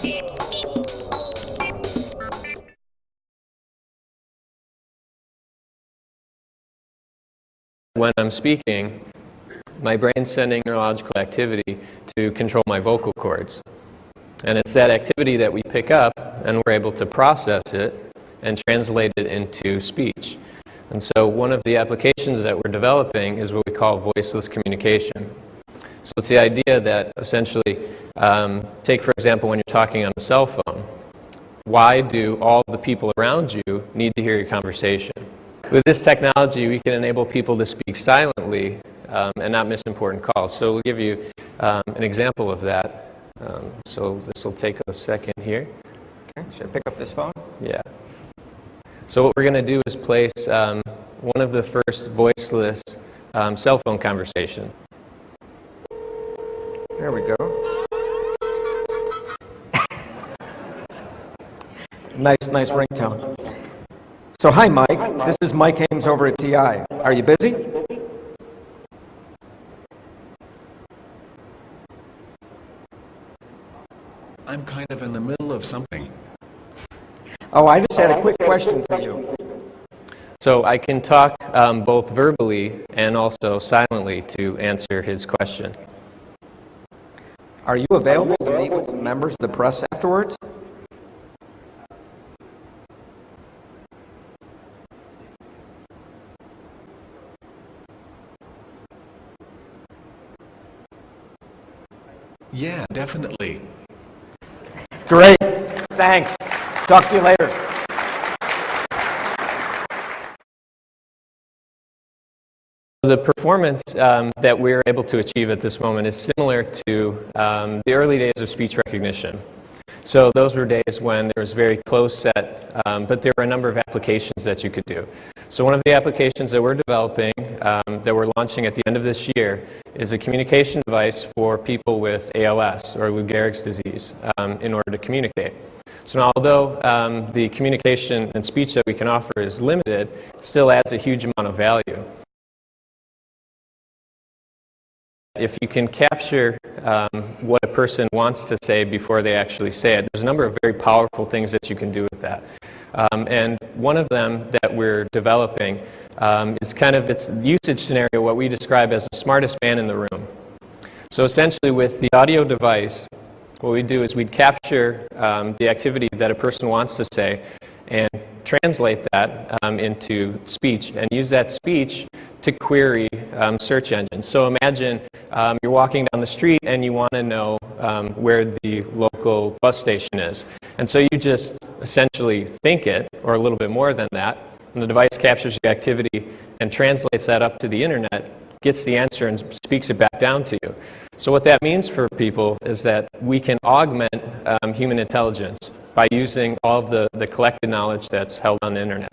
When I'm speaking, my brain's sending neurological activity to control my vocal cords. And it's that activity that we pick up and we're able to process it and translate it into speech. And so one of the applications that we're developing is what we call voiceless communication. So it's the idea that essentially, take for example when you're talking on a cell phone, why do all the people around you need to hear your conversation? With this technology, we can enable people to speak silently and not miss important calls. So we'll give you an example of that. So this will take a second here. Okay. Should I pick up this phone? Yeah. So what we're going to do is place one of the first voiceless cell phone conversation. There we go. Nice ringtone. So hi Mike, this is Mike Ames over at TI. Are you busy? I'm kind of in the middle of something. Oh, I just had a quick question for you. So I can talk both verbally and also silently to answer his question. Are you available to meet with members of the press afterwards? Yeah, definitely. Great. Thanks. Talk to you later. The performance that we're able to achieve at this moment is similar to the early days of speech recognition. So those were days when there was very close set, but there were a number of applications that you could do. So one of the applications that we're developing, that we're launching at the end of this year, is a communication device for people with ALS, or Lou Gehrig's disease, in order to communicate. So now, although the communication and speech that we can offer is limited, it still adds a huge amount of value. If you can capture what a person wants to say before they actually say it, there's a number of very powerful things that you can do with that. And one of them that we're developing is kind of its usage scenario, what we describe as the smartest man in the room. So essentially with the audio device, what we do is we'd capture the activity that a person wants to say and translate that into speech and use that speech to query search engines. So imagine you're walking down the street and you want to know where the local bus station is. And so you just essentially think it, or a little bit more than that, and the device captures your activity and translates that up to the internet, gets the answer and speaks it back down to you. So what that means for people is that we can augment human intelligence by using all of the collected knowledge that's held on the internet.